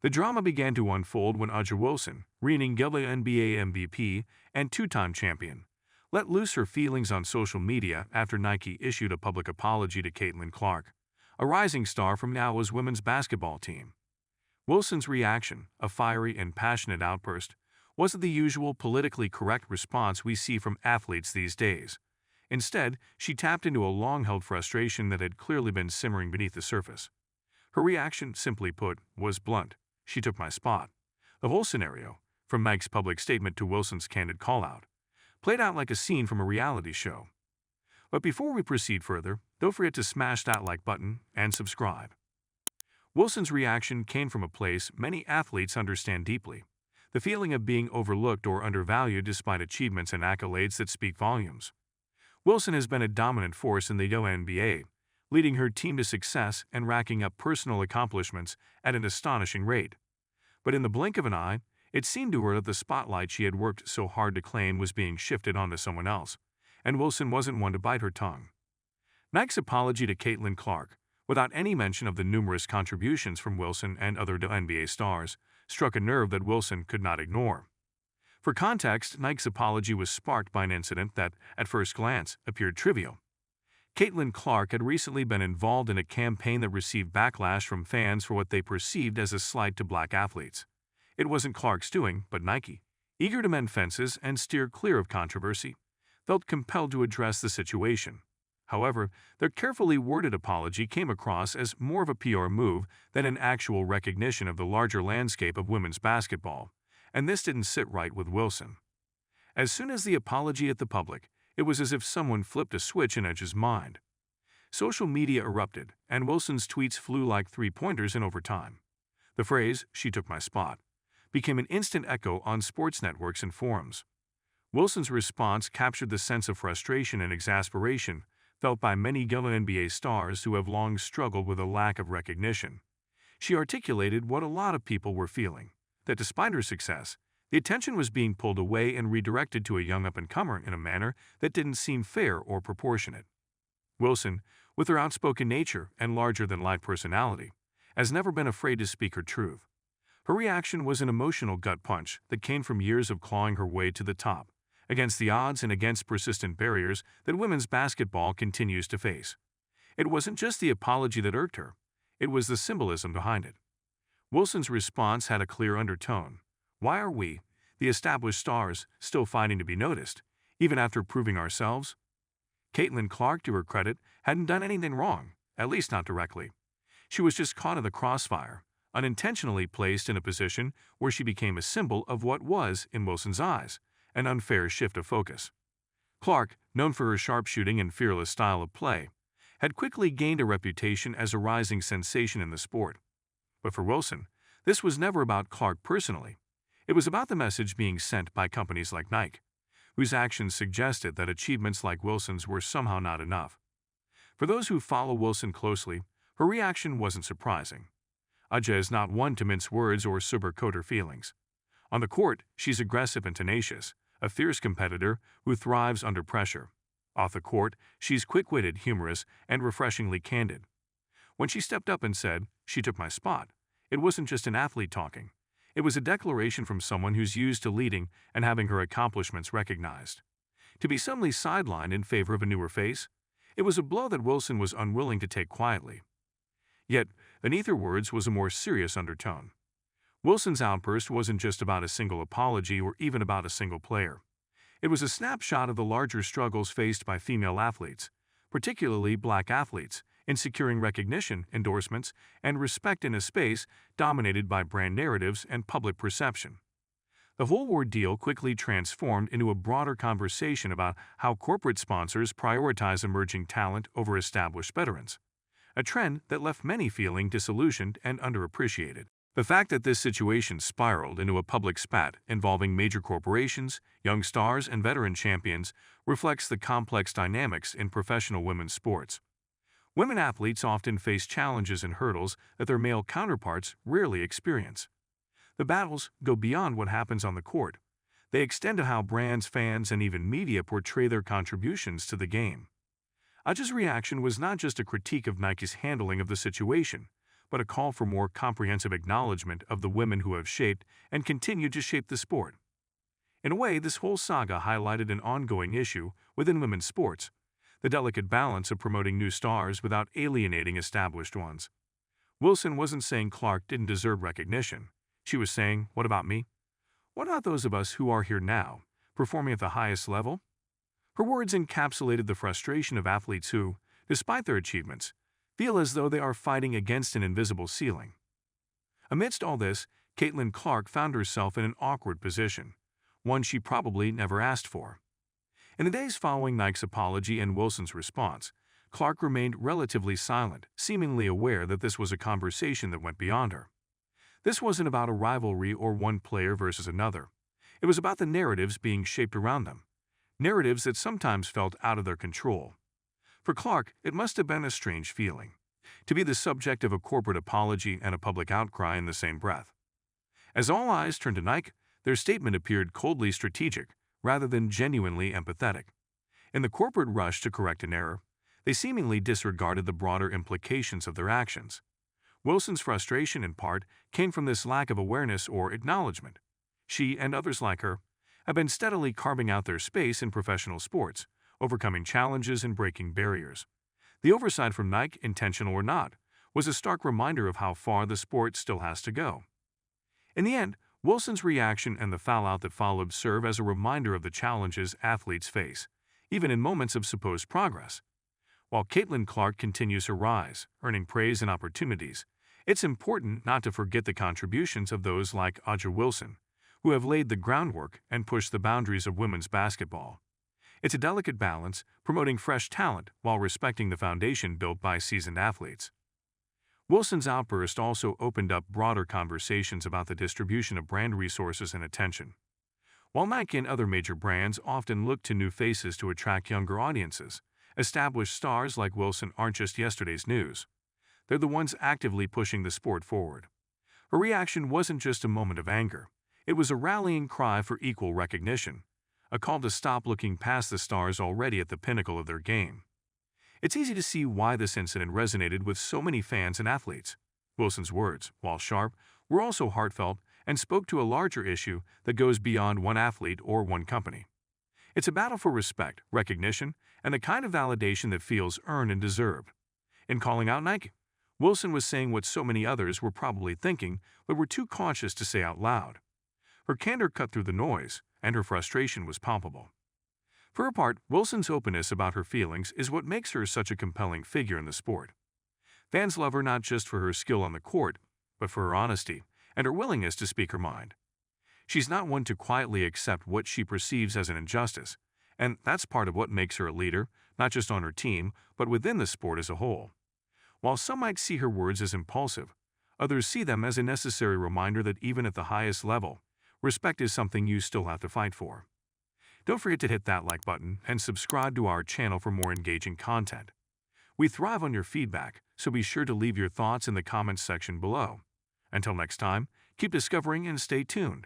The drama began to unfold when A'ja Wilson, reigning WNBA MVP and two-time champion, let loose her feelings on social media after Nike issued a public apology to Caitlin Clark, a rising star from Iowa's women's basketball team. Wilson's reaction, a fiery and passionate outburst, wasn't the usual politically correct response we see from athletes these days. Instead, she tapped into a long-held frustration that had clearly been simmering beneath the surface. Her reaction, simply put, was blunt. She took my spot. The whole scenario, from Nike's public statement to Wilson's candid call-out, played out like a scene from a reality show. But before we proceed further, don't forget to smash that like button and subscribe. Wilson's reaction came from a place many athletes understand deeply: the feeling of being overlooked or undervalued despite achievements and accolades that speak volumes. Wilson has been a dominant force in the WNBA, leading her team to success and racking up personal accomplishments at an astonishing rate. But in the blink of an eye, it seemed to her that the spotlight she had worked so hard to claim was being shifted onto someone else, and Wilson wasn't one to bite her tongue. Nike's apology to Caitlin Clark, without any mention of the numerous contributions from Wilson and other WNBA stars, struck a nerve that Wilson could not ignore. For context, Nike's apology was sparked by an incident that, at first glance, appeared trivial. Caitlin Clark had recently been involved in a campaign that received backlash from fans for what they perceived as a slight to black athletes. It wasn't Clark's doing, but Nike, eager to mend fences and steer clear of controversy, felt compelled to address the situation. However, their carefully worded apology came across as more of a PR move than an actual recognition of the larger landscape of women's basketball, and this didn't sit right with Wilson. As soon as the apology hit the public, it was as if someone flipped a switch in Edge's mind. Social media erupted, and Wilson's tweets flew like three-pointers in overtime. The phrase, "she took my spot," became an instant echo on sports networks and forums. Wilson's response captured the sense of frustration and exasperation felt by many WNBA stars who have long struggled with a lack of recognition. She articulated what a lot of people were feeling: that despite her success, the attention was being pulled away and redirected to a young up-and-comer in a manner that didn't seem fair or proportionate. Wilson, with her outspoken nature and larger-than-life personality, has never been afraid to speak her truth. Her reaction was an emotional gut punch that came from years of clawing her way to the top, against the odds and against persistent barriers that women's basketball continues to face. It wasn't just the apology that irked her, it was the symbolism behind it. Wilson's response had a clear undertone. Why are we, the established stars, still fighting to be noticed, even after proving ourselves? Caitlin Clark, to her credit, hadn't done anything wrong, at least not directly. She was just caught in the crossfire, unintentionally placed in a position where she became a symbol of what was, in Wilson's eyes, an unfair shift of focus. Clark, known for her sharpshooting and fearless style of play, had quickly gained a reputation as a rising sensation in the sport. But for Wilson, this was never about Clark personally. It was about the message being sent by companies like Nike, whose actions suggested that achievements like Wilson's were somehow not enough. For those who follow Wilson closely, her reaction wasn't surprising. A'ja is not one to mince words or sugarcoat her feelings. On the court, she's aggressive and tenacious, a fierce competitor who thrives under pressure. Off the court, she's quick-witted, humorous, and refreshingly candid. When she stepped up and said, "She took my spot," it wasn't just an athlete talking. It was a declaration from someone who's used to leading and having her accomplishments recognized. To be suddenly sidelined in favor of a newer face, it was a blow that Wilson was unwilling to take quietly. Yet, beneath her words was a more serious undertone. Wilson's outburst wasn't just about a single apology or even about a single player. It was a snapshot of the larger struggles faced by female athletes, particularly black athletes, in securing recognition, endorsements, and respect in a space dominated by brand narratives and public perception. The whole ordeal quickly transformed into a broader conversation about how corporate sponsors prioritize emerging talent over established veterans, a trend that left many feeling disillusioned and underappreciated. The fact that this situation spiraled into a public spat involving major corporations, young stars, and veteran champions reflects the complex dynamics in professional women's sports. Women athletes often face challenges and hurdles that their male counterparts rarely experience. The battles go beyond what happens on the court. They extend to how brands, fans, and even media portray their contributions to the game. A'ja's reaction was not just a critique of Nike's handling of the situation, but a call for more comprehensive acknowledgement of the women who have shaped and continue to shape the sport. In a way, this whole saga highlighted an ongoing issue within women's sports, the delicate balance of promoting new stars without alienating established ones. Wilson wasn't saying Clark didn't deserve recognition. She was saying, what about me? What about those of us who are here now, performing at the highest level? Her words encapsulated the frustration of athletes who, despite their achievements, feel as though they are fighting against an invisible ceiling. Amidst all this, Caitlin Clark found herself in an awkward position, one she probably never asked for. In the days following Nike's apology and Wilson's response, Clark remained relatively silent, seemingly aware that this was a conversation that went beyond her. This wasn't about a rivalry or one player versus another. It was about the narratives being shaped around them, narratives that sometimes felt out of their control. For Clark, it must have been a strange feeling, to be the subject of a corporate apology and a public outcry in the same breath. As all eyes turned to Nike, their statement appeared coldly strategic, rather than genuinely empathetic. In the corporate rush to correct an error, they seemingly disregarded the broader implications of their actions. Wilson's frustration, in part, came from this lack of awareness or acknowledgement. She, and others like her, have been steadily carving out their space in professional sports, overcoming challenges and breaking barriers. The oversight from Nike, intentional or not, was a stark reminder of how far the sport still has to go. In the end, Wilson's reaction and the fallout that followed serve as a reminder of the challenges athletes face, even in moments of supposed progress. While Caitlin Clark continues her rise, earning praise and opportunities, it's important not to forget the contributions of those like A'ja Wilson, who have laid the groundwork and pushed the boundaries of women's basketball. It's a delicate balance, promoting fresh talent while respecting the foundation built by seasoned athletes. Wilson's outburst also opened up broader conversations about the distribution of brand resources and attention. While Nike and other major brands often look to new faces to attract younger audiences, established stars like Wilson aren't just yesterday's news. They're the ones actively pushing the sport forward. Her reaction wasn't just a moment of anger. It was a rallying cry for equal recognition, a call to stop looking past the stars already at the pinnacle of their game. It's easy to see why this incident resonated with so many fans and athletes. Wilson's words, while sharp, were also heartfelt and spoke to a larger issue that goes beyond one athlete or one company. It's a battle for respect, recognition, and the kind of validation that feels earned and deserved. In calling out Nike, Wilson was saying what so many others were probably thinking but were too cautious to say out loud. Her candor cut through the noise, and her frustration was palpable. For her part, Wilson's openness about her feelings is what makes her such a compelling figure in the sport. Fans love her not just for her skill on the court, but for her honesty and her willingness to speak her mind. She's not one to quietly accept what she perceives as an injustice, and that's part of what makes her a leader, not just on her team, but within the sport as a whole. While some might see her words as impulsive, others see them as a necessary reminder that even at the highest level, respect is something you still have to fight for. Don't forget to hit that like button and subscribe to our channel for more engaging content. We thrive on your feedback, so be sure to leave your thoughts in the comments section below. Until next time, keep discovering and stay tuned.